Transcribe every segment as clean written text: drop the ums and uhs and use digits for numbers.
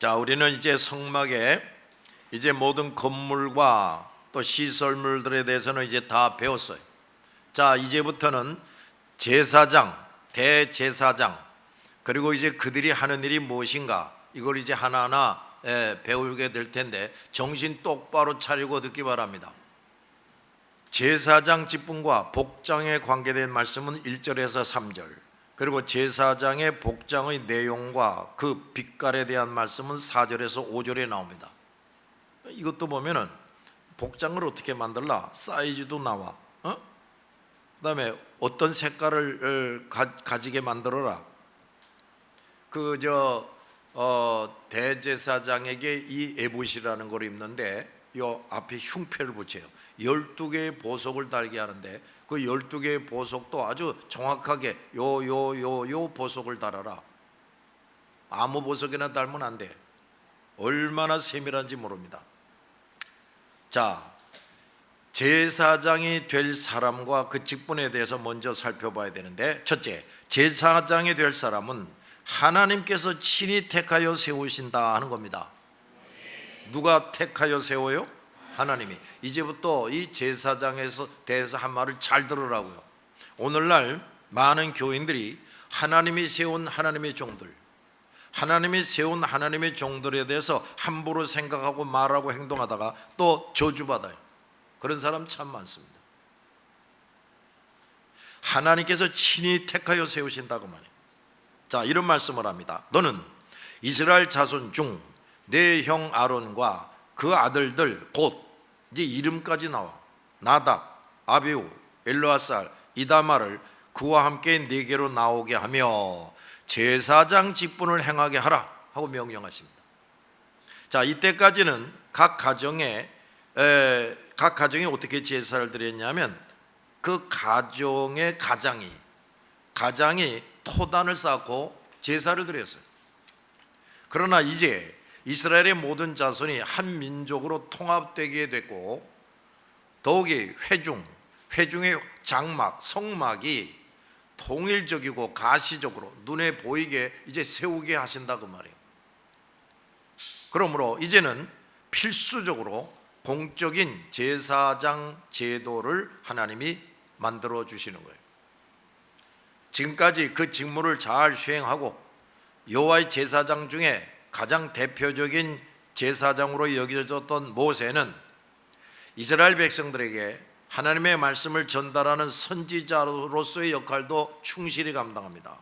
자, 우리는 이제 성막에 이제 모든 건물과 또 시설물들에 대해서는 이제 다 배웠어요. 자, 이제부터는 제사장, 대제사장, 그리고 이제 그들이 하는 일이 무엇인가, 이걸 이제 하나하나 배우게 될 텐데 정신 똑바로 차리고 듣기 바랍니다. 제사장 직분과 복장에 관계된 말씀은 1절에서 3절, 그리고 제사장의 복장의 내용과 그 빛깔에 대한 말씀은 4절에서 5절에 나옵니다. 이것도 보면은 복장을 어떻게 만들라, 사이즈도 나와, 그다음에 어떤 색깔을 가지게 만들어라. 대제사장에게 이 에봇이라는 걸 입는데 요 앞에 흉패를 붙여요. 12개의 보석을 달게 하는데 그 12개의 보석도 아주 정확하게 요 보석을 달아라. 아무 보석이나 달면 안 돼. 얼마나 세밀한지 모릅니다. 자, 제사장이 될 사람과 그 직분에 대해서 먼저 살펴봐야 되는데, 첫째, 제사장이 될 사람은 하나님께서 친히 택하여 세우신다 하는 겁니다. 누가 택하여 세워요? 하나님이. 이제부터 이 제사장에 대해서 한 말을 잘 들으라고요. 오늘날 많은 교인들이 하나님이 세운 하나님의 종들, 하나님이 세운 하나님의 종들에 대해서 함부로 생각하고 말하고 행동하다가 또 저주받아요. 그런 사람 참 많습니다. 하나님께서 친히 택하여 세우신다고 말해요. 자, 이런 말씀을 합니다. 너는 이스라엘 자손 중 내 형 아론과 그 아들들, 곧 이제 이름까지 나와, 나답, 아비후, 엘르아살, 이다말을 그와 함께 네게로 나오게 하며 제사장 직분을 행하게 하라 하고 명령하십니다. 자, 이때까지는 각 가정에 어떻게 제사를 드렸냐면 그 가정의 가장이 토단을 쌓고 제사를 드렸어요. 그러나 이제 이스라엘의 모든 자손이 한 민족으로 통합되게 됐고, 더욱이 회중의 장막, 성막이 통일적이고 가시적으로 눈에 보이게 이제 세우게 하신다고 말해요. 그러므로 이제는 필수적으로 공적인 제사장 제도를 하나님이 만들어 주시는 거예요. 지금까지 그 직무를 잘 수행하고 여호와의 제사장 중에 가장 대표적인 제사장으로 여겨졌던 모세는 이스라엘 백성들에게 하나님의 말씀을 전달하는 선지자로서의 역할도 충실히 감당합니다.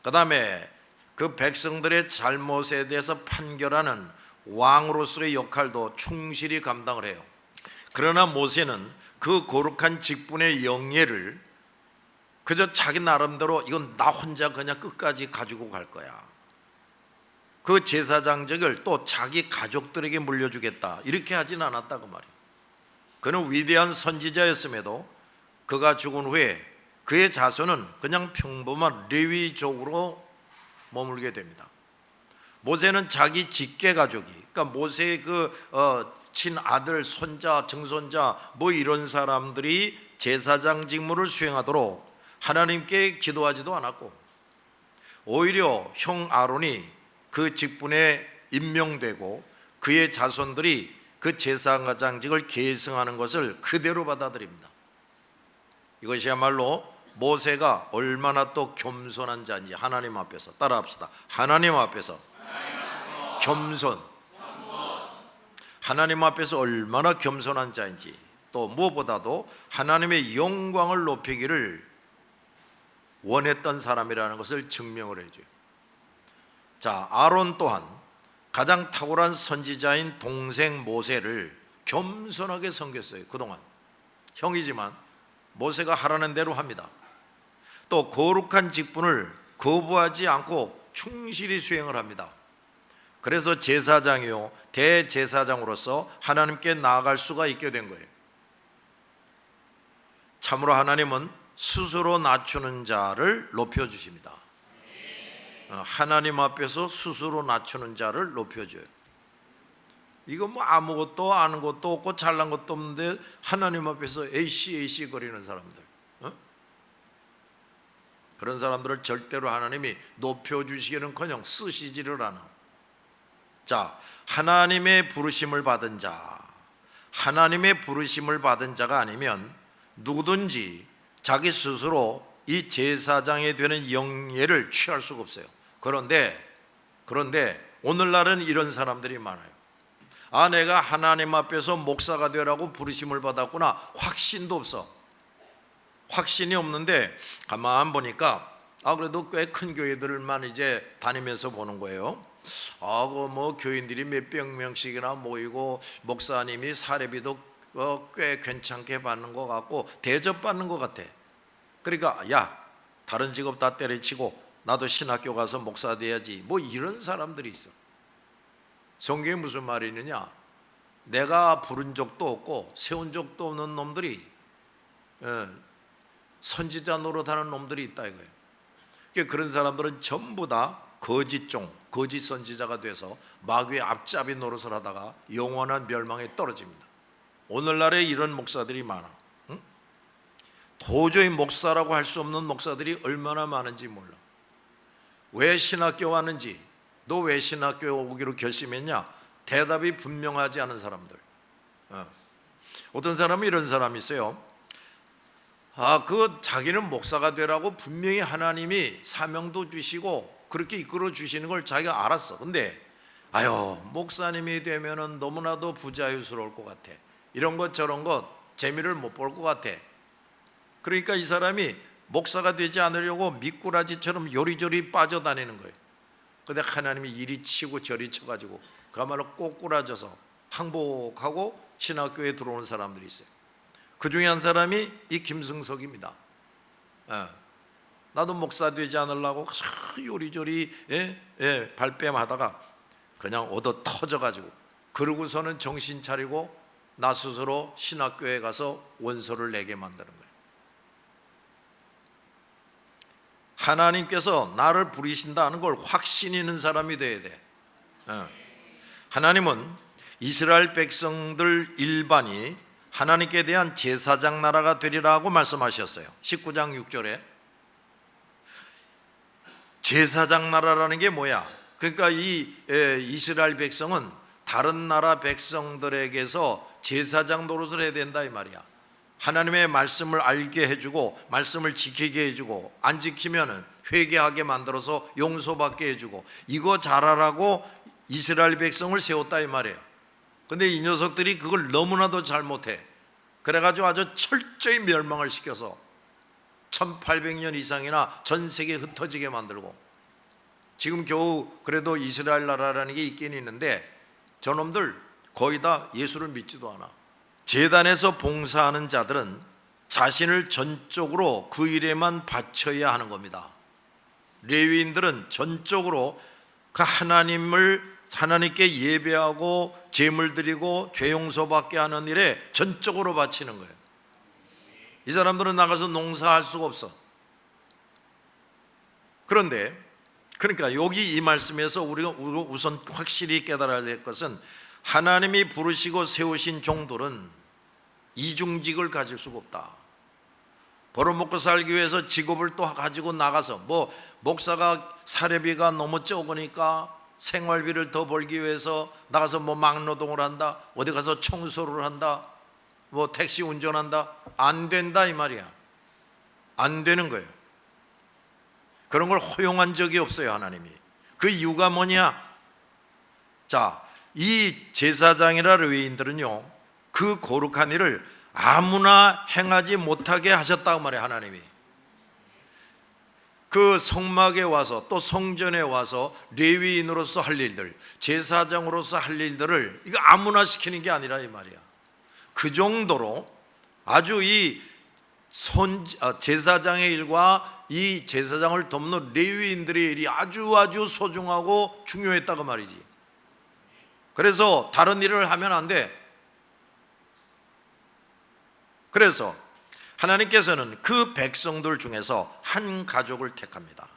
그 다음에 그 백성들의 잘못에 대해서 판결하는 왕으로서의 역할도 충실히 감당을 해요. 그러나 모세는 그 거룩한 직분의 영예를 그저 자기 나름대로 이건 나 혼자 그냥 끝까지 가지고 갈 거야, 그 제사장직을 또 자기 가족들에게 물려주겠다, 이렇게 하진 않았다고 말이에요. 그는 위대한 선지자였음에도 그가 죽은 후에 그의 자손은 그냥 평범한 레위족으로 머물게 됩니다. 모세는 자기 직계 가족이, 그러니까 모세의 친아들, 손자, 증손자 이런 사람들이 제사장 직무를 수행하도록 하나님께 기도하지도 않았고, 오히려 형 아론이 그 직분에 임명되고 그의 자손들이 그 제사장직을 계승하는 것을 그대로 받아들입니다. 이것이야말로 모세가 얼마나 또 겸손한 자인지 하나님 앞에서 따라합시다. 하나님 앞에서 겸손. 하나님 앞에서 얼마나 겸손한 자인지, 또 무엇보다도 하나님의 영광을 높이기를 원했던 사람이라는 것을 증명을 해줘요. 자, 아론 또한 가장 탁월한 선지자인 동생 모세를 겸손하게 섬겼어요. 그동안 형이지만 모세가 하라는 대로 합니다. 또 거룩한 직분을 거부하지 않고 충실히 수행을 합니다. 그래서 제사장이요 대제사장으로서 하나님께 나아갈 수가 있게 된 거예요. 참으로 하나님은 스스로 낮추는 자를 높여주십니다. 하나님 앞에서 스스로 낮추는 자를 높여줘요. 이거 아무것도 아는 것도 없고 잘난 것도 없는데 하나님 앞에서 에이씨 거리는 사람들, 그런 사람들을 절대로 하나님이 높여주시기는커녕 쓰시지를 않아. 자, 하나님의 부르심을 받은 자, 하나님의 부르심을 받은 자가 아니면 누구든지 자기 스스로 이 제사장이 되는 영예를 취할 수가 없어요. 그런데 오늘날은 이런 사람들이 많아요. 아, 내가 하나님 앞에서 목사가 되라고 부르심을 받았구나. 확신도 없어. 확신이 없는데 가만 보니까 그래도 꽤 큰 교회들만 이제 다니면서 보는 거예요. 뭐 교인들이 몇백 명씩이나 모이고 목사님이 사례비도 꽤 괜찮게 받는 것 같고 대접받는 것 같아. 그러니까 야, 다른 직업 다 때려치고 나도 신학교 가서 목사 돼야지, 뭐 이런 사람들이 있어. 성경에 무슨 말이 있느냐? 내가 부른 적도 없고 세운 적도 없는 놈들이 선지자 노릇하는 놈들이 있다 이거예요. 그러니까 그런 사람들은 전부 다 거짓 선지자가 돼서 마귀의 앞잡이 노릇을 하다가 영원한 멸망에 떨어집니다. 오늘날에 이런 목사들이 많아. 도저히 목사라고 할 수 없는 목사들이 얼마나 많은지 몰라. 왜 신학교 왔는지, 너 왜 신학교에 오기로 결심했냐? 대답이 분명하지 않은 사람들. 어떤 사람은 이런 사람이 있어요. 자기는 목사가 되라고 분명히 하나님이 사명도 주시고 그렇게 이끌어 주시는 걸 자기가 알았어. 근데 목사님이 되면은 너무나도 부자유스러울 것 같아. 이런 것 저런 것 재미를 못 볼 것 같아. 그러니까 이 사람이 목사가 되지 않으려고 미꾸라지처럼 요리조리 빠져다니는 거예요. 근데 하나님이 이리 치고 저리 쳐가지고 그야말로 꼬꾸라져서 항복하고 신학교에 들어오는 사람들이 있어요. 그 중에 한 사람이 이 김승석입니다. 나도 목사 되지 않으려고 요리조리 발뺌하다가 그냥 얻어 터져가지고, 그러고서는 정신 차리고 나 스스로 신학교에 가서 원서를 내게 만드는 거예요. 하나님께서 나를 부르신다는 걸 확신 있는 사람이 돼야 돼. 하나님은 이스라엘 백성들 일반이 하나님께 대한 제사장 나라가 되리라고 말씀하셨어요. 19장 6절에. 제사장 나라라는 게 뭐야? 그러니까 이 이스라엘 백성은 다른 나라 백성들에게서 제사장 노릇을 해야 된다 이 말이야. 하나님의 말씀을 알게 해주고 말씀을 지키게 해주고 안 지키면은 회개하게 만들어서 용서받게 해주고 이거 잘하라고 이스라엘 백성을 세웠다 이 말이에요. 근데 이 녀석들이 그걸 너무나도 잘못해. 그래가지고 아주 철저히 멸망을 시켜서 1800년 이상이나 전 세계에 흩어지게 만들고, 지금 겨우 그래도 이스라엘 나라라는 게 있긴 있는데 저놈들 거의 다 예수를 믿지도 않아. 제단에서 봉사하는 자들은 자신을 전적으로 그 일에만 바쳐야 하는 겁니다. 레위인들은 전적으로 그 하나님께 예배하고 제물 드리고 죄 용서받게 하는 일에 전적으로 바치는 거예요. 이 사람들은 나가서 농사할 수가 없어. 그러니까 여기 이 말씀에서 우리가 우선 확실히 깨달아야 될 것은, 하나님이 부르시고 세우신 종들은 이중직을 가질 수가 없다. 벌어먹고 살기 위해서 직업을 또 가지고 나가서 목사가 사례비가 너무 적으니까 생활비를 더 벌기 위해서 나가서 막노동을 한다, 어디 가서 청소를 한다, 택시 운전한다. 안 된다 이 말이야. 안 되는 거예요. 그런 걸 허용한 적이 없어요 하나님이. 그 이유가 뭐냐? 자, 이 제사장이라 레위인들은요, 그 거룩한 일을 아무나 행하지 못하게 하셨다고 말해요 하나님이. 그 성막에 와서 또 성전에 와서 레위인으로서 할 일들, 제사장으로서 할 일들을 이거 아무나 시키는 게 아니라 이 말이야. 그 정도로 아주 이 제사장의 일과 이 제사장을 돕는 레위인들의 일이 아주 소중하고 중요했다고 말이지. 그래서 다른 일을 하면 안 돼. 그래서 하나님께서는 그 백성들 중에서 한 가족을 택합니다.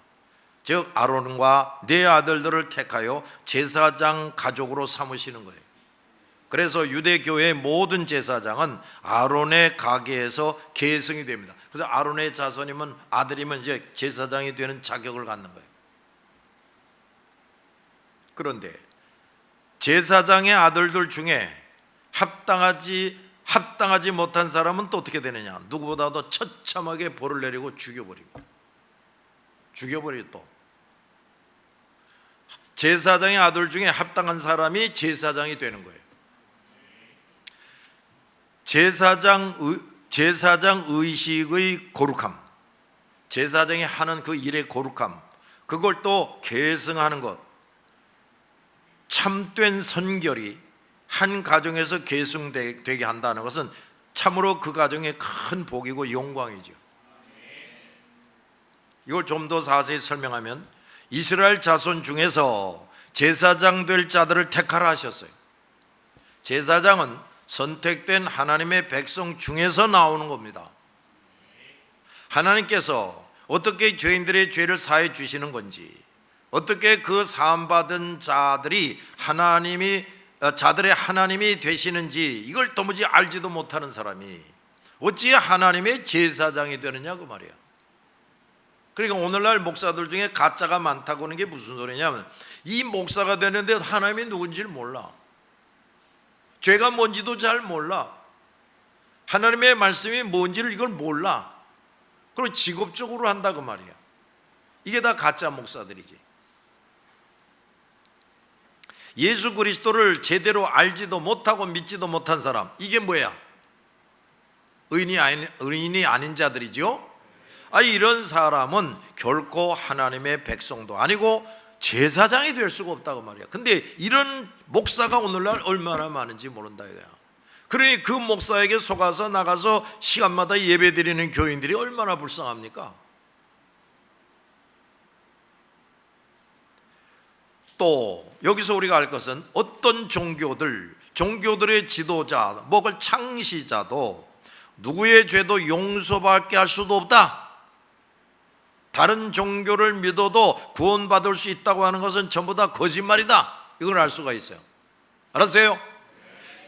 즉 아론과 네 아들들을 택하여 제사장 가족으로 삼으시는 거예요. 그래서 유대교회의 모든 제사장은 아론의 가계에서 계승이 됩니다. 그래서 아론의 자손이면 아들이면 이제 제사장이 되는 자격을 갖는 거예요. 그런데 제사장의 아들들 중에 합당하지 못한 사람은 또 어떻게 되느냐? 누구보다도 처참하게 벌을 내리고 죽여버립니다. 또 제사장의 아들 중에 합당한 사람이 제사장이 되는 거예요. 제사장 의식의 거룩함, 제사장이 하는 그 일의 거룩함, 그걸 또 계승하는 것, 참된 선결이 한 가정에서 계승되게 한다는 것은 참으로 그 가정의 큰 복이고 영광이죠. 이걸 좀 더 자세히 설명하면 이스라엘 자손 중에서 제사장 될 자들을 택하라 하셨어요. 제사장은 선택된 하나님의 백성 중에서 나오는 겁니다. 하나님께서 어떻게 죄인들의 죄를 사해 주시는 건지, 어떻게 그 사함받은 자들이 자들의 하나님이 되시는지 이걸 도무지 알지도 못하는 사람이 어찌 하나님의 제사장이 되느냐 그 말이야. 그러니까 오늘날 목사들 중에 가짜가 많다고 하는 게 무슨 소리냐면, 이 목사가 되는데 하나님이 누군지를 몰라, 죄가 뭔지도 잘 몰라, 하나님의 말씀이 뭔지를 이걸 몰라, 그리고 직업적으로 한다 그 말이야. 이게 다 가짜 목사들이지. 예수 그리스도를 제대로 알지도 못하고 믿지도 못한 사람, 이게 뭐야? 의인이 아닌 자들이죠. 이런 사람은 결코 하나님의 백성도 아니고 제사장이 될 수가 없다고 말이야. 근데 이런 목사가 오늘날 얼마나 많은지 모른다 이거야. 그러니 그 목사에게 속아서 나가서 시간마다 예배 드리는 교인들이 얼마나 불쌍합니까? 또 여기서 우리가 알 것은 어떤 종교들의 지도자, 목을 창시자도 누구의 죄도 용서받게 할 수도 없다. 다른 종교를 믿어도 구원받을 수 있다고 하는 것은 전부 다 거짓말이다. 이걸 알 수가 있어요. 알았어요?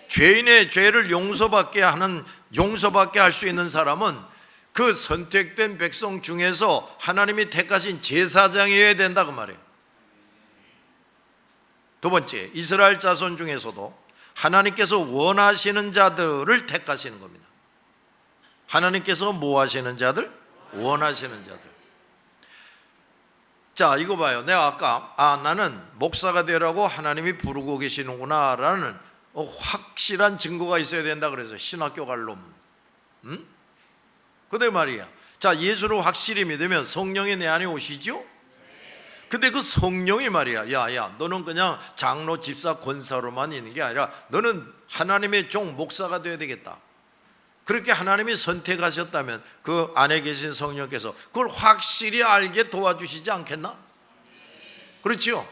죄인의 죄를 용서받게 할 수 있는 사람은 그 선택된 백성 중에서 하나님이 택하신 제사장이어야 된다 그 말이에요. 두 번째, 이스라엘 자손 중에서도 하나님께서 원하시는 자들을 택하시는 겁니다. 하나님께서 뭐 하시는 자들? 원하시는 자들. 자, 이거 봐요. 내가 아까 나는 목사가 되라고 하나님이 부르고 계시는구나 라는 확실한 증거가 있어야 된다 그래서 신학교 갈 놈은. 근데 말이야, 자, 예수를 확실히 믿으면 성령이 내 안에 오시죠? 근데 그 성령이 말이야, 야 너는 그냥 장로, 집사, 권사로만 있는 게 아니라 너는 하나님의 종, 목사가 되어야 되겠다. 그렇게 하나님이 선택하셨다면 그 안에 계신 성령께서 그걸 확실히 알게 도와주시지 않겠나? 그렇지요?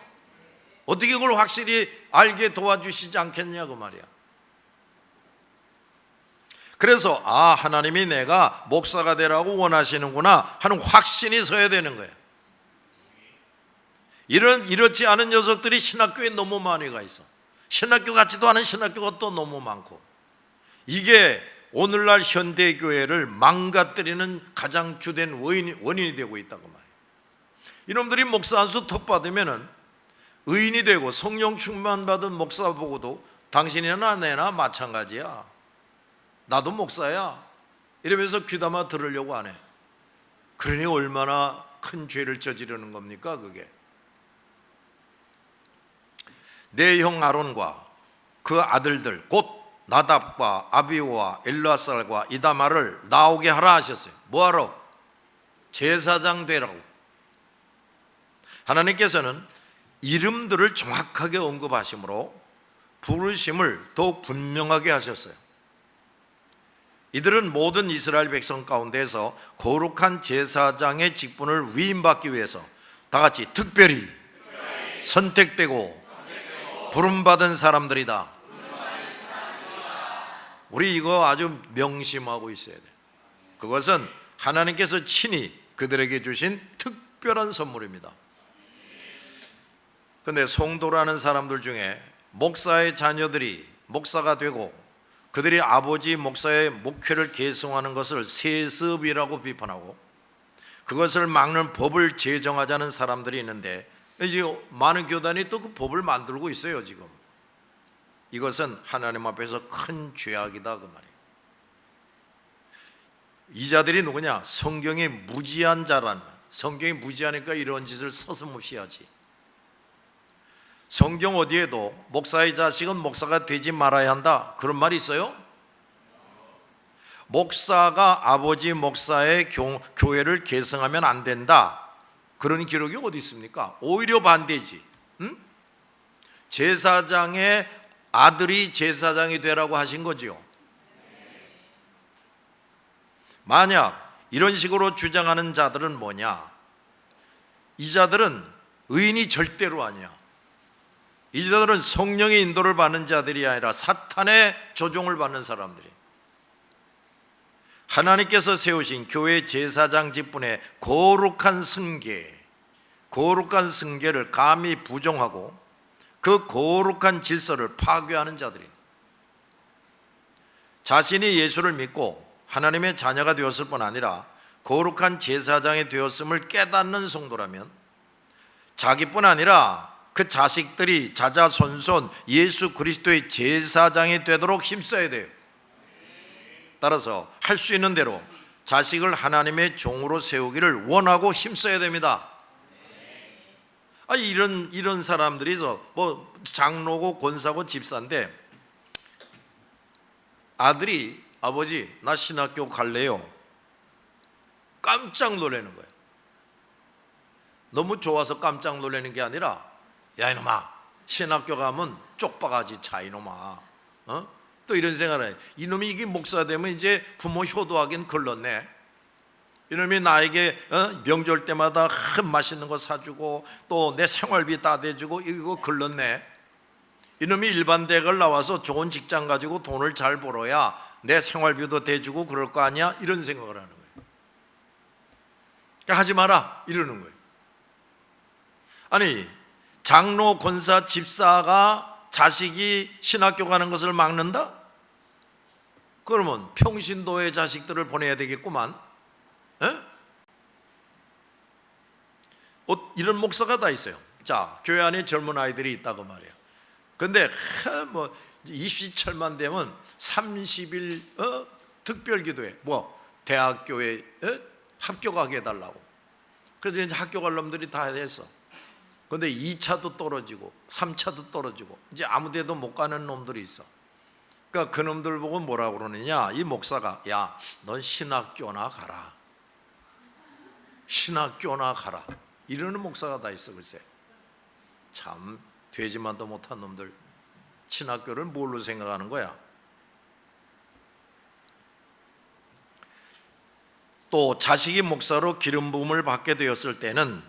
어떻게 그걸 확실히 알게 도와주시지 않겠냐고 말이야. 그래서 하나님이 내가 목사가 되라고 원하시는구나 하는 확신이 서야 되는 거예요. 이렇지 않은 녀석들이 신학교에 너무 많이 가 있어. 신학교 같지도 않은 신학교가 또 너무 많고, 이게 오늘날 현대교회를 망가뜨리는 가장 주된 원인이 되고 있다고 말이에요. 이놈들이 목사 안수 턱 받으면 의인이 되고 성령 충만 받은 목사 보고도 당신이나 내나 마찬가지야, 나도 목사야 이러면서 귀담아 들으려고 안 해. 그러니 얼마나 큰 죄를 저지르는 겁니까 그게. 내 형 아론과 그 아들들 곧 나답과 아비오와 엘르아살과 이다말을 나오게 하라 하셨어요. 뭐하러? 제사장 되라고. 하나님께서는 이름들을 정확하게 언급하심으로 부르심을 더욱 분명하게 하셨어요. 이들은 모든 이스라엘 백성 가운데서 거룩한 제사장의 직분을 위임받기 위해서 다 같이 특별히 선택되고 부름받은 사람들이다. 우리 이거 아주 명심하고 있어야 돼. 그것은 하나님께서 친히 그들에게 주신 특별한 선물입니다. 그런데 성도라는 사람들 중에 목사의 자녀들이 목사가 되고 그들이 아버지 목사의 목회를 계승하는 것을 세습이라고 비판하고 그것을 막는 법을 제정하자는 사람들이 있는데, 이제 많은 교단이 또 그 법을 만들고 있어요 지금. 이것은 하나님 앞에서 큰 죄악이다 그 말이에요. 이 자들이 누구냐? 성경에 무지한 자란, 성경이 무지하니까 이런 짓을 서슴없이 하지. 성경 어디에도 목사의 자식은 목사가 되지 말아야 한다 그런 말이 있어요? 목사가 아버지 목사의 교회를 계승하면 안 된다 그런 기록이 어디 있습니까? 오히려 반대지. 제사장의 아들이 제사장이 되라고 하신 거지요. 만약 이런 식으로 주장하는 자들은 뭐냐? 이 자들은 의인이 절대로 아니야. 이 자들은 성령의 인도를 받는 자들이 아니라 사탄의 조종을 받는 사람들이. 하나님께서 세우신 교회 제사장 직분의 거룩한 승계를 감히 부정하고 그 거룩한 질서를 파괴하는 자들이, 자신이 예수를 믿고 하나님의 자녀가 되었을 뿐 아니라 거룩한 제사장이 되었음을 깨닫는 성도라면 자기뿐 아니라 그 자식들이 자자손손 예수 그리스도의 제사장이 되도록 힘써야 돼요. 따라서 할 수 있는 대로 자식을 하나님의 종으로 세우기를 원하고 힘써야 됩니다. 이런 사람들이 뭐 장로고 권사고 집사인데 아들이 아버지 나 신학교 갈래요. 깜짝 놀라는 거예요. 너무 좋아서 깜짝 놀라는 게 아니라 야 이놈아 신학교 가면 쪽박아지 차 이놈아. 또 이런 생각을 해요. 이놈이 이게 목사 되면 이제 부모 효도하긴 걸렀네. 이놈이 나에게 명절 때마다 맛있는 거 사주고 또 내 생활비 다 대주고 이거 걸렀네. 이놈이 일반 대학을 나와서 좋은 직장 가지고 돈을 잘 벌어야 내 생활비도 대주고 그럴 거 아니야? 이런 생각을 하는 거예요. 그러니까 하지 마라 이러는 거예요. 아니 장로, 권사, 집사가 자식이 신학교 가는 것을 막는다? 그러면 평신도의 자식들을 보내야 되겠구만. 이런 목사가 다 있어요. 자, 교회 안에 젊은 아이들이 있다고 말이에요. 근데 뭐 입시철만 되면 30일 특별기도회 대학교에 합격하게 해달라고. 그래서 이제 학교 갈 놈들이 다 했어. 근데 2차도 떨어지고 3차도 떨어지고 이제 아무 데도 못 가는 놈들이 있어. 그러니까 그 놈들 보고 뭐라고 그러느냐, 이 목사가 야 넌 신학교나 가라, 신학교나 가라 이러는 목사가 다 있어. 글쎄 참 되지만도 못한 놈들 신학교를 뭘로 생각하는 거야. 또 자식이 목사로 기름 부음을 받게 되었을 때는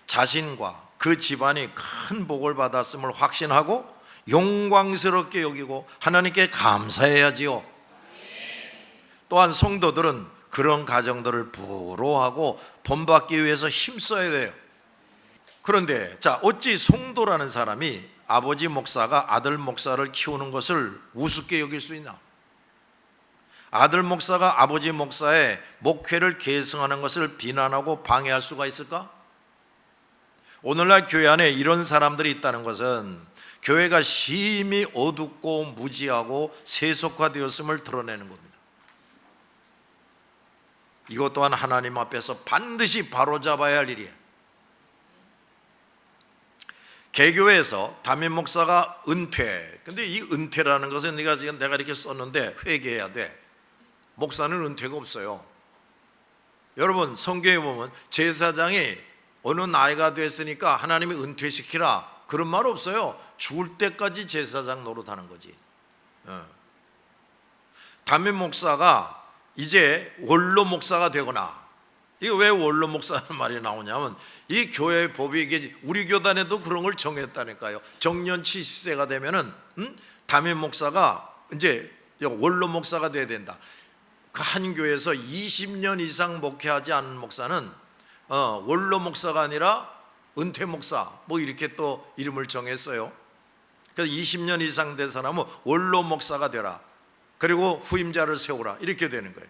자신과 그 집안이 큰 복을 받았음을 확신하고 영광스럽게 여기고 하나님께 감사해야지요. 또한 성도들은 그런 가정들을 부러워하고 본받기 위해서 힘써야 돼요. 그런데 자, 어찌 성도라는 사람이 아버지 목사가 아들 목사를 키우는 것을 우습게 여길 수 있나? 아들 목사가 아버지 목사의 목회를 계승하는 것을 비난하고 방해할 수가 있을까? 오늘날 교회 안에 이런 사람들이 있다는 것은 교회가 심히 어둡고 무지하고 세속화되었음을 드러내는 겁니다. 이것 또한 하나님 앞에서 반드시 바로잡아야 할 일이에요. 개교회에서 담임 목사가 은퇴. 근데 이 은퇴라는 것은 내가 이렇게 썼는데 회개해야 돼. 목사는 은퇴가 없어요. 여러분 성경에 보면 제사장이 어느 나이가 됐으니까 하나님이 은퇴시키라 그런 말 없어요. 죽을 때까지 제사장 노릇하는 거지. 담임 목사가 이제 원로 목사가 되거나, 이거 왜 원로 목사라는 말이 나오냐면 이 교회 법이 이게 우리 교단에도 그런 걸 정했다니까요. 정년 70세가 되면은 담임 목사가 이제 원로 목사가 돼야 된다. 그 한 교회에서 20년 이상 목회하지 않은 목사는 원로 목사가 아니라 은퇴 목사 뭐 이렇게 또 이름을 정했어요. 그래서 20년 이상 된 사람은 원로 목사가 되라. 그리고 후임자를 세우라. 이렇게 되는 거예요.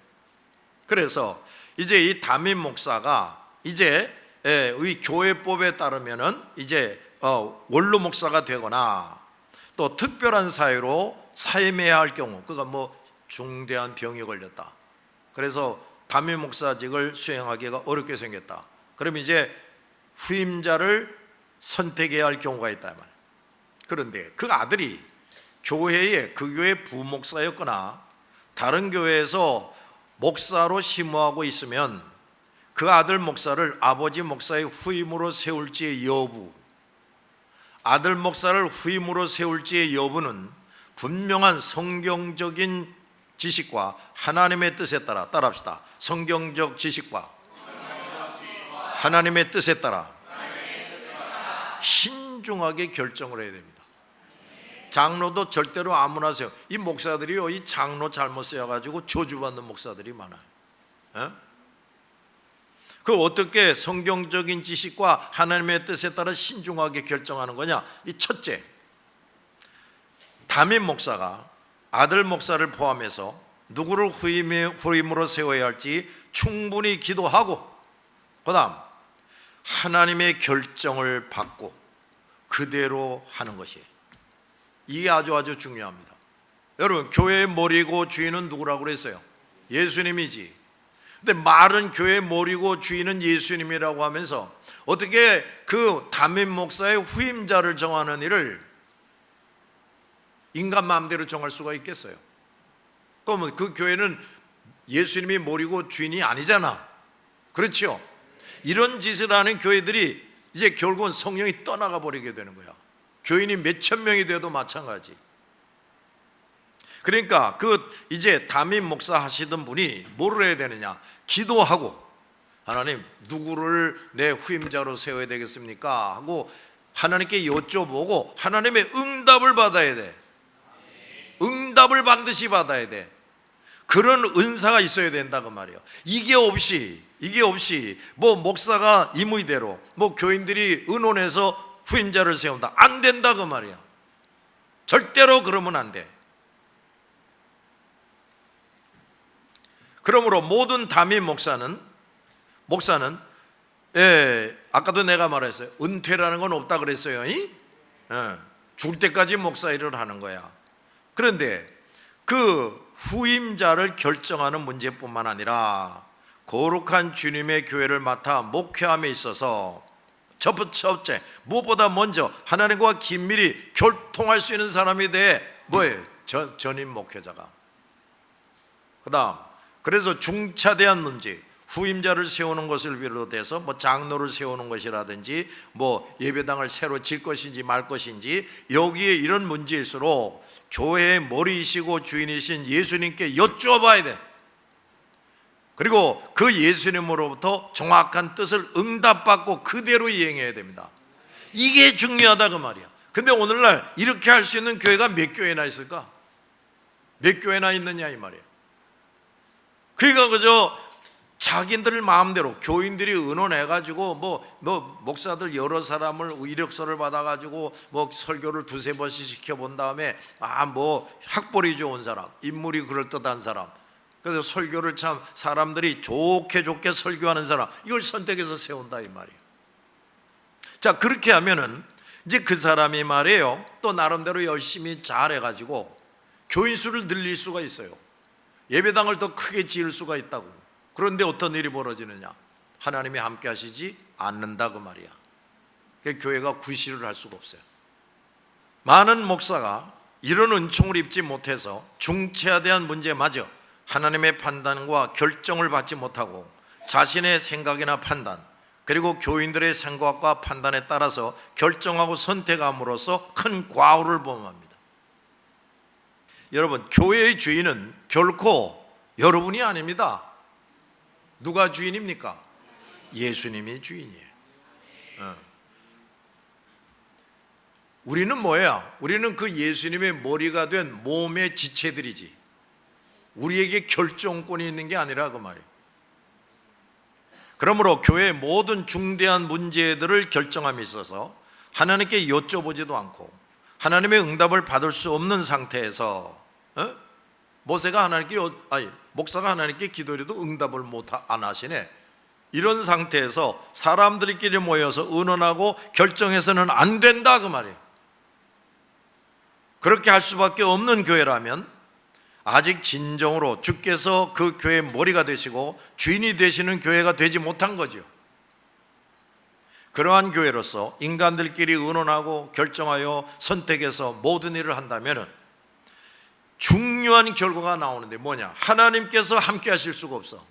그래서 이제 이 담임 목사가 이제 이 교회법에 따르면은 이제 원로 목사가 되거나 또 특별한 사유로 사임해야 할 경우, 그가 뭐 중대한 병이 걸렸다, 그래서 담임 목사직을 수행하기가 어렵게 생겼다, 그럼 이제 후임자를 선택해야 할 경우가 있다 말. 그런데 그 아들이 교회에 그 교회 부목사였거나 다른 교회에서 목사로 심호하고 있으면 그 아들 목사를 아버지 목사의 후임으로 세울지의 여부, 아들 목사를 후임으로 세울지의 여부는 분명한 성경적인 지식과 하나님의 뜻에 따라, 따라합시다. 성경적 지식과 하나님의 뜻에 따라 신중하게 결정을 해야 됩니다. 장로도 절대로 아무나 세워. 이 목사들이요, 이 장로 잘못 세워가지고 저주받는 목사들이 많아요. 그 어떻게 성경적인 지식과 하나님의 뜻에 따라 신중하게 결정하는 거냐? 이 첫째, 담임 목사가 아들 목사를 포함해서 누구를 후임으로 세워야 할지 충분히 기도하고, 그 다음 하나님의 결정을 받고 그대로 하는 것이에요. 이게 아주 중요합니다. 여러분, 교회의 머리고 주인은 누구라고 그랬어요? 예수님이지. 근데 말은 교회의 머리고 주인은 예수님이라고 하면서 어떻게 그 담임 목사의 후임자를 정하는 일을 인간 마음대로 정할 수가 있겠어요? 그러면 그 교회는 예수님이 머리고 주인이 아니잖아. 그렇죠? 이런 짓을 하는 교회들이 이제 결국은 성령이 떠나가 버리게 되는 거야. 교인이 몇천 명이 돼도 마찬가지. 그러니까 그 이제 담임 목사 하시던 분이 뭐를 해야 되느냐? 기도하고, 하나님 누구를 내 후임자로 세워야 되겠습니까? 하고 하나님께 여쭤보고 하나님의 응답을 받아야 돼. 응답을 반드시 받아야 돼. 그런 은사가 있어야 된다 그 말이에요. 이게 없이 뭐 목사가 임의대로 뭐 교인들이 의논해서 후임자를 세운다, 안 된다 그 말이야. 절대로 그러면 안 돼. 그러므로 모든 담임 목사는 아까도 내가 말했어요. 은퇴라는 건 없다 그랬어요. 죽을 때까지 목사 일을 하는 거야. 그런데 그 후임자를 결정하는 문제뿐만 아니라 거룩한 주님의 교회를 맡아 목회함에 있어서 첫째, 무엇보다 먼저 하나님과 긴밀히 교통할 수 있는 사람이 돼. 뭐예요? 전임 목회자가. 그 다음, 그래서 중차대한 문제, 후임자를 세우는 것을 비롯해서 뭐 장로를 세우는 것이라든지 뭐 예배당을 새로 질 것인지 말 것인지, 여기에 이런 문제일수록 교회의 머리이시고 주인이신 예수님께 여쭈어봐야 돼. 그리고 그 예수님으로부터 정확한 뜻을 응답받고 그대로 이행해야 됩니다. 이게 중요하다 그 말이야. 근데 오늘날 이렇게 할 수 있는 교회가 몇 교회나 있을까? 몇 교회나 있느냐 이 말이야. 그러니까 그저 자기들 마음대로 교인들이 의논해가지고 뭐 목사들 여러 사람을 이력서를 받아가지고 뭐 설교를 두세 번씩 시켜본 다음에 뭐 학벌이 좋은 사람, 인물이 그럴듯한 사람, 그래서 설교를 참 사람들이 좋게 설교하는 사람, 이걸 선택해서 세운다 이 말이에요. 자, 그렇게 하면은 이제 그 사람이 말이에요, 또 나름대로 열심히 잘해가지고 교인 수를 늘릴 수가 있어요. 예배당을 더 크게 지을 수가 있다고. 그런데 어떤 일이 벌어지느냐? 하나님이 함께 하시지 않는다 그 말이야. 교회가 구실을 할 수가 없어요. 많은 목사가 이런 은총을 입지 못해서 중차대한 문제마저 하나님의 판단과 결정을 받지 못하고 자신의 생각이나 판단, 그리고 교인들의 생각과 판단에 따라서 결정하고 선택함으로써 큰 과오를 범합니다. 여러분, 교회의 주인은 결코 여러분이 아닙니다. 누가 주인입니까? 예수님이 주인이에요. 우리는 뭐야? 우리는 그 예수님의 머리가 된 몸의 지체들이지, 우리에게 결정권이 있는 게 아니라 그 말이에요. 그러므로 교회의 모든 중대한 문제들을 결정함에 있어서 하나님께 여쭤보지도 않고 하나님의 응답을 받을 수 없는 상태에서 목사가 하나님께 기도해도 응답을 안 하시네. 이런 상태에서 사람들끼리 모여서 의논하고 결정해서는 안 된다 그 말이에요. 그렇게 할 수밖에 없는 교회라면 아직 진정으로 주께서 그 교회의 머리가 되시고 주인이 되시는 교회가 되지 못한 거죠. 그러한 교회로서 인간들끼리 의논하고 결정하여 선택해서 모든 일을 한다면 중요한 결과가 나오는데 뭐냐? 하나님께서 함께 하실 수가 없어.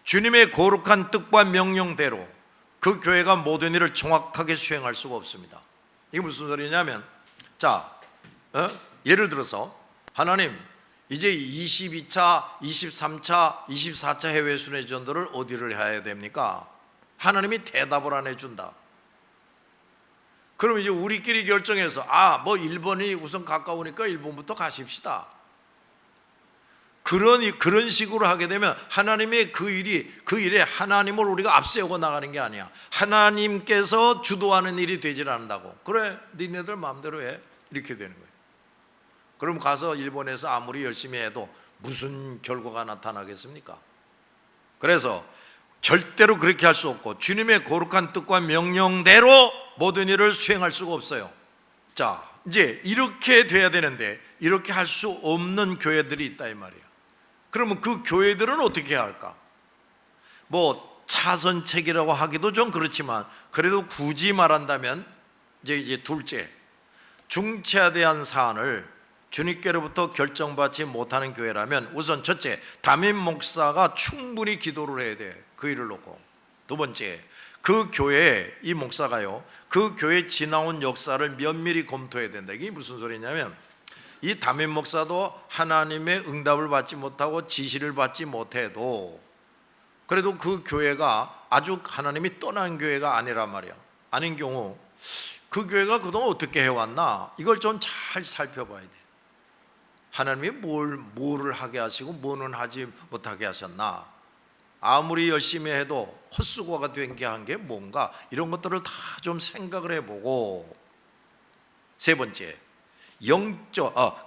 주님의 거룩한 뜻과 명령대로 그 교회가 모든 일을 정확하게 수행할 수가 없습니다. 이게 무슨 소리냐면, 예를 들어서 하나님, 이제 22차, 23차, 24차 해외 순회전도를 어디를 해야 됩니까? 하나님이 대답을 안 해준다. 그럼 이제 우리끼리 결정해서 뭐 일본이 우선 가까우니까 일본부터 가십시다. 그런 식으로 하게 되면 하나님의 그 일에 하나님을 우리가 앞세우고 나가는 게 아니야. 하나님께서 주도하는 일이 되질 않는다고. 그래, 니네들 마음대로 해. 이렇게 되는 거예요. 그럼 가서 일본에서 아무리 열심히 해도 무슨 결과가 나타나겠습니까? 그래서 절대로 그렇게 할 수 없고 주님의 거룩한 뜻과 명령대로 모든 일을 수행할 수가 없어요. 자, 이제 이렇게 돼야 되는데 이렇게 할 수 없는 교회들이 있다 이 말이에요. 그러면 그 교회들은 어떻게 해야 할까? 뭐 차선책이라고 하기도 좀 그렇지만 그래도 굳이 말한다면 이제 둘째, 중차대한 사안을 주님께로부터 결정받지 못하는 교회라면 우선 첫째, 담임 목사가 충분히 기도를 해야 돼. 그 일을 놓고. 두 번째, 그 교회에 이 목사가요, 그 교회 지나온 역사를 면밀히 검토해야 된다. 이게 무슨 소리냐면 이 담임 목사도 하나님의 응답을 받지 못하고 지시를 받지 못해도 그래도 그 교회가 아주 하나님이 떠난 교회가 아니란 말이야. 아닌 경우 그 교회가 그동안 어떻게 해왔나 이걸 좀 잘 살펴봐야 돼. 하나님이 뭐를 하게 하시고 뭐는 하지 못하게 하셨나, 아무리 열심히 해도 헛수고가 된 게 한 게 뭔가, 이런 것들을 다 좀 생각을 해보고, 세 번째,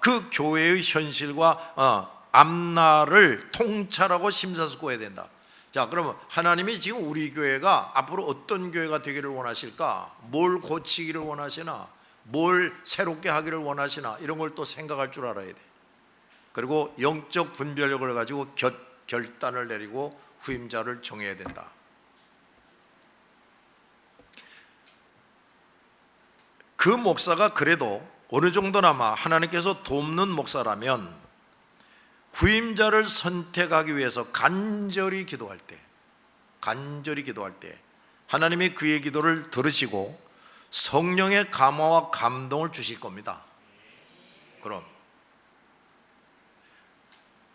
그 교회의 현실과 앞날을 통찰하고 심사숙고해야 된다. 자, 그러면 하나님이 지금 우리 교회가 앞으로 어떤 교회가 되기를 원하실까? 뭘 고치기를 원하시나? 뭘 새롭게 하기를 원하시나? 이런 걸 또 생각할 줄 알아야 돼. 그리고 영적 분별력을 가지고 결단을 내리고 후임자를 정해야 된다. 그 목사가 그래도 어느 정도나마 하나님께서 돕는 목사라면 후임자를 선택하기 위해서 간절히 기도할 때 하나님이 그의 기도를 들으시고 성령의 감화와 감동을 주실 겁니다.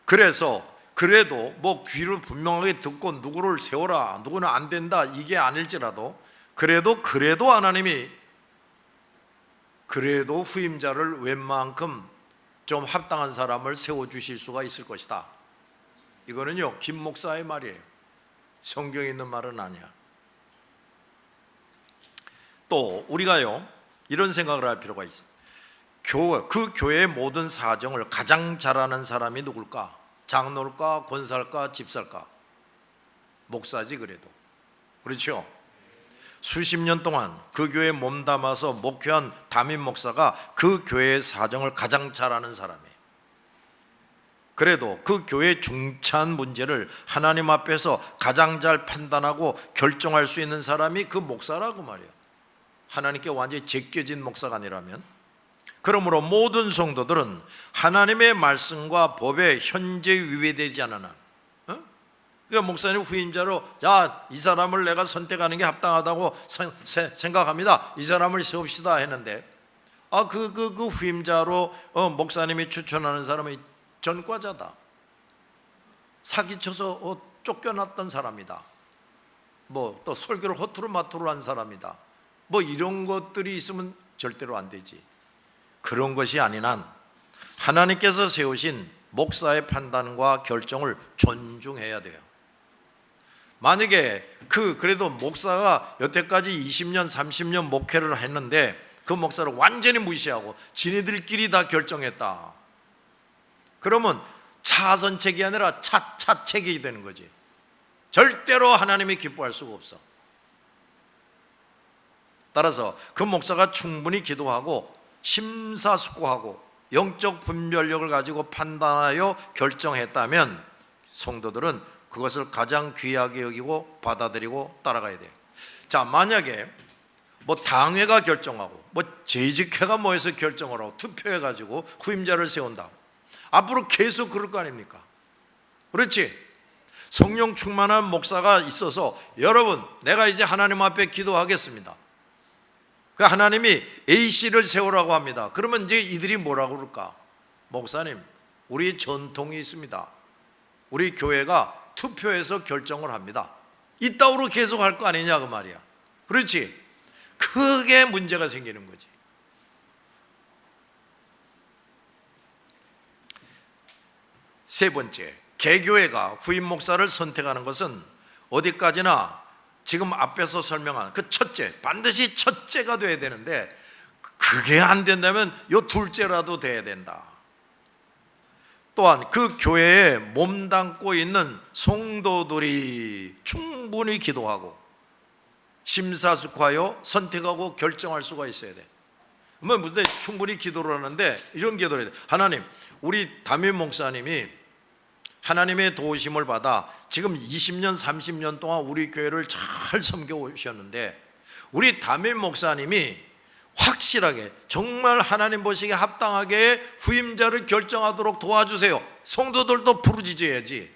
그래서 그래도 뭐 귀를 분명하게 듣고 누구를 세워라, 누구는 안 된다, 이게 아닐지라도 그래도 하나님이 그래도 후임자를 웬만큼 좀 합당한 사람을 세워주실 수가 있을 것이다. 이거는요, 김 목사의 말이에요. 성경에 있는 말은 아니야. 또 우리가요, 이런 생각을 할 필요가 있어요. 그 교회의 모든 사정을 가장 잘 아는 사람이 누굴까? 장로일까? 권사일까? 집사일까? 목사지. 그래도 그렇죠. 수십 년 동안 그 교회에 몸담아서 목회한 담임 목사가 그 교회의 사정을 가장 잘 아는 사람이에요. 그래도 그 교회의 중차한 문제를 하나님 앞에서 가장 잘 판단하고 결정할 수 있는 사람이 그 목사라고 말이에요. 하나님께 완전히 제껴진 목사가 아니라면. 그러므로 모든 성도들은 하나님의 말씀과 법에 현재 위배되지 않는 한, 그러니까 목사님 후임자로 이 사람을 내가 선택하는 게 합당하다고 생각합니다, 이 사람을 세웁시다 했는데 그 후임자로 목사님이 추천하는 사람이 전과자다, 사기쳐서 쫓겨났던 사람이다, 뭐 또 설교를 허투루 마투루 한 사람이다, 뭐 이런 것들이 있으면 절대로 안 되지. 그런 것이 아닌 한 하나님께서 세우신 목사의 판단과 결정을 존중해야 돼요. 만약에 그래도 목사가 여태까지 20년 30년 목회를 했는데 그 목사를 완전히 무시하고 지네들끼리 다 결정했다, 그러면 차선책이 아니라 차책이 되는 거지. 절대로 하나님이 기뻐할 수가 없어. 따라서 그 목사가 충분히 기도하고 심사숙고하고 영적 분별력을 가지고 판단하여 결정했다면 성도들은 그것을 가장 귀하게 여기고 받아들이고 따라가야 돼요. 자, 만약에 뭐 당회가 결정하고 뭐 재직회가 모여서 결정을 하고 투표해가지고 후임자를 세운다. 앞으로 계속 그럴 거 아닙니까? 그렇지? 성령 충만한 목사가 있어서 여러분, 내가 이제 하나님 앞에 기도하겠습니다. 그 하나님이 A씨를 세우라고 합니다. 그러면 이제 이들이 뭐라고 그럴까? 목사님, 우리 전통이 있습니다. 우리 교회가 투표해서 결정을 합니다. 이따위로 계속 할 거 아니냐 그 말이야. 그렇지? 크게 문제가 생기는 거지. 세 번째, 개교회가 후임 목사를 선택하는 것은 어디까지나 지금 앞에서 설명한 그 첫째, 반드시 첫째가 돼야 되는데 그게 안 된다면 요 둘째라도 돼야 된다. 또한 그 교회에 몸담고 있는 성도들이 충분히 기도하고 심사숙고하여 선택하고 결정할 수가 있어야 돼. 무슨 충분히 기도를 하는데 이런 기도를 해야 돼. 하나님, 우리 담임 목사님이 하나님의 도우심을 받아 지금 20년 30년 동안 우리 교회를 잘 섬겨 오셨는데 우리 담임 목사님이 확실하게 정말 하나님 보시기에 합당하게 후임자를 결정하도록 도와주세요. 성도들도 부르짖어야지.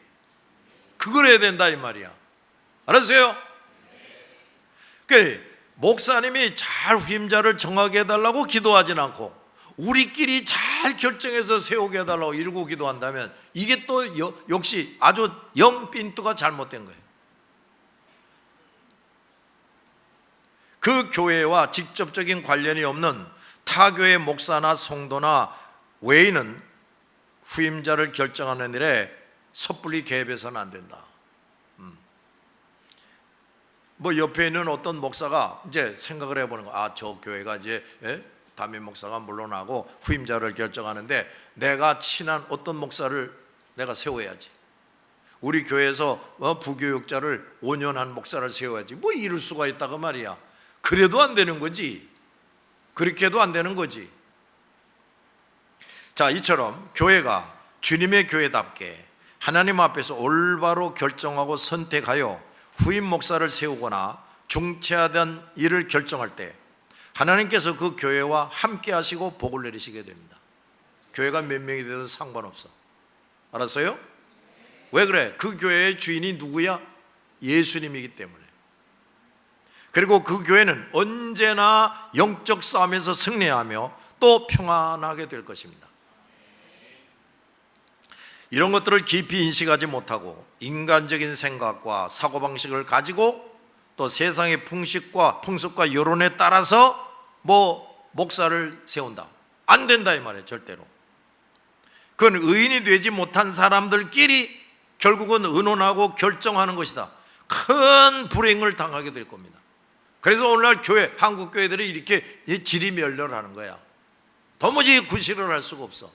그걸 해야 된다 이 말이야. 알았어요? 그 목사님이 잘 후임자를 정하게 해달라고 기도하진 않고 우리끼리 잘 결정해서 세우게 해달라고 이러고 기도한다면 이게 또 역시 아주 영빈뚜가 잘못된 거예요. 그 교회와 직접적인 관련이 없는 타교회 목사나 성도나 외인은 후임자를 결정하는 일에 섣불리 개입해서는 안 된다. 뭐 옆에 있는 어떤 목사가 이제 생각을 해보는 거야. 저 교회가 이제 담임 목사가 물러나고 후임자를 결정하는데 내가 친한 어떤 목사를 내가 세워야지. 우리 교회에서 부교육자를 온연한 목사를 세워야지. 뭐 이럴 수가 있다고 말이야. 그래도 안 되는 거지. 그렇게 해도 안 되는 거지. 자, 이처럼 교회가 주님의 교회답게 하나님 앞에서 올바로 결정하고 선택하여 후임 목사를 세우거나 중차된 일을 결정할 때 하나님께서 그 교회와 함께 하시고 복을 내리시게 됩니다. 교회가 몇 명이 되든 상관없어. 알았어요? 왜 그래? 그 교회의 주인이 누구야? 예수님이기 때문에. 그리고 그 교회는 언제나 영적 싸움에서 승리하며 또 평안하게 될 것입니다. 이런 것들을 깊이 인식하지 못하고 인간적인 생각과 사고방식을 가지고 또 세상의 풍습과 여론에 따라서 목사를 세운다. 안 된다 이 말이에요. 절대로. 그건 의인이 되지 못한 사람들끼리 결국은 의논하고 결정하는 것이다. 큰 불행을 당하게 될 겁니다. 그래서 오늘날 한국 교회들이 이렇게 지리멸렬하는 거야. 도무지 구실을 할 수가 없어.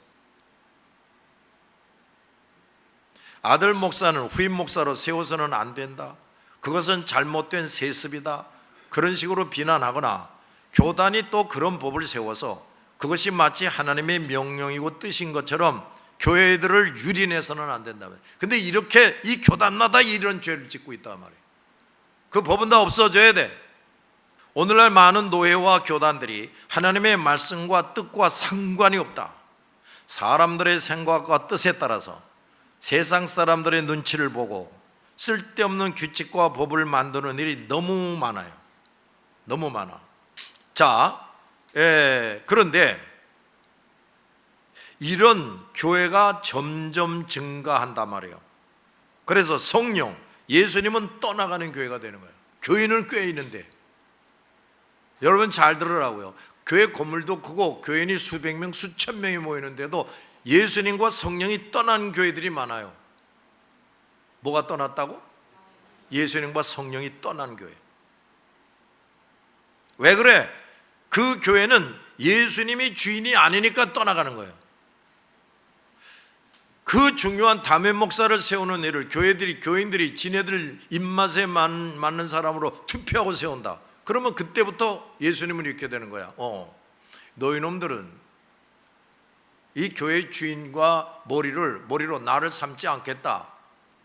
아들 목사는 후임 목사로 세워서는 안 된다. 그것은 잘못된 세습이다. 그런 식으로 비난하거나 교단이 또 그런 법을 세워서 그것이 마치 하나님의 명령이고 뜻인 것처럼 교회들을 유린해서는 안 된다. 근데 이렇게 이 교단마다 이런 죄를 짓고 있단 말이에요. 그 법은 다 없어져야 돼. 오늘날 많은 노예와 교단들이 하나님의 말씀과 뜻과 상관이 없다. 사람들의 생각과 뜻에 따라서 세상 사람들의 눈치를 보고 쓸데없는 규칙과 법을 만드는 일이 너무 많아요. 너무 많아. 자, 그런데 이런 교회가 점점 증가한단 말이에요. 그래서 성령, 예수님은 떠나가는 교회가 되는 거예요. 교인은 꽤 있는데 여러분 잘 들으라고요. 교회 건물도 크고 교인이 수백 명, 수천 명이 모이는데도 예수님과 성령이 떠난 교회들이 많아요. 뭐가 떠났다고? 예수님과 성령이 떠난 교회. 왜 그래? 그 교회는 예수님이 주인이 아니니까 떠나가는 거예요. 그 중요한 담임 목사를 세우는 일을 교인들이 지네들 입맛에 맞는 사람으로 투표하고 세운다. 그러면 그때부터 예수님은 이렇게 되는 거야. 너희놈들은 이 교회 주인과 머리로 나를 삼지 않겠다,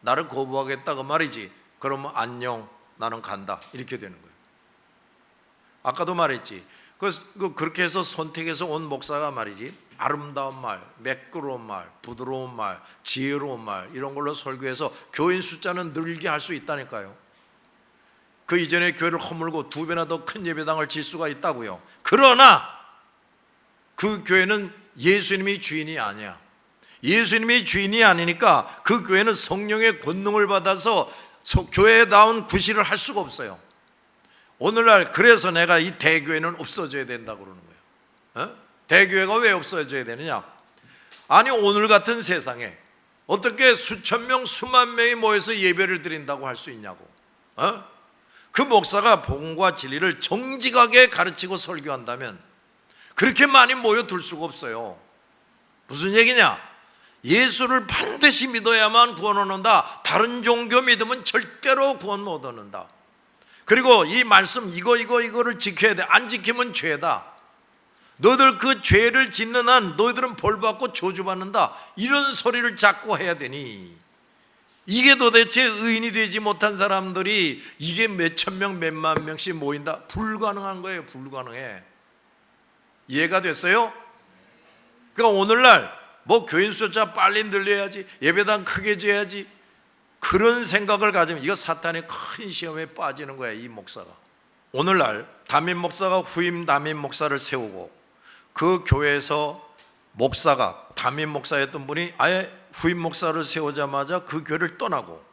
나를 거부하겠다 그 말이지. 그러면 안녕, 나는 간다, 이렇게 되는 거예요. 아까도 말했지. 그렇게 해서 선택해서 온 목사가 말이지, 아름다운 말, 매끄러운 말, 부드러운 말, 지혜로운 말, 이런 걸로 설교해서 교인 숫자는 늘게 할 수 있다니까요. 그 이전에 교회를 허물고 2배나 더 큰 예배당을 질 수가 있다고요. 그러나 그 교회는 예수님이 주인이 아니야. 예수님이 주인이 아니니까 그 교회는 성령의 권능을 받아서 교회다운 구실을 할 수가 없어요. 오늘날 그래서 내가 이 대교회는 없어져야 된다고 그러는 거예요. 대교회가 왜 없어져야 되느냐? 아니, 오늘 같은 세상에 어떻게 수천 명, 수만 명이 모여서 예배를 드린다고 할 수 있냐고. 그 목사가 복음과 진리를 정직하게 가르치고 설교한다면 그렇게 많이 모여들 수가 없어요. 무슨 얘기냐? 예수를 반드시 믿어야만 구원을 얻는다. 다른 종교 믿으면 절대로 구원 못 얻는다. 그리고 이 말씀 이거를 지켜야 돼. 안 지키면 죄다. 너희들 그 죄를 짓는 한 너희들은 벌받고 저주받는다. 이런 소리를 자꾸 해야 되니, 이게 도대체 의인이 되지 못한 사람들이 이게 몇천 명, 몇만 명씩 모인다? 불가능한 거예요. 불가능해. 이해가 됐어요? 그러니까 오늘날 교인 숫자 빨리 늘려야지, 예배당 크게 지어야지, 그런 생각을 가지면 이거 사탄의 큰 시험에 빠지는 거야, 이 목사가. 오늘날 담임 목사가 후임 담임 목사를 세우고 그 교회에서 목사가 담임 목사였던 분이 아예 후임 목사를 세우자마자 그 교회를 떠나고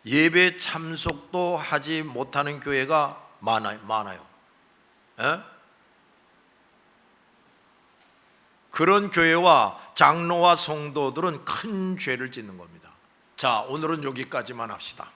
예배 참석도 하지 못하는 교회가 많아요. 에? 그런 교회와 장로와 성도들은 큰 죄를 짓는 겁니다. 자, 오늘은 여기까지만 합시다.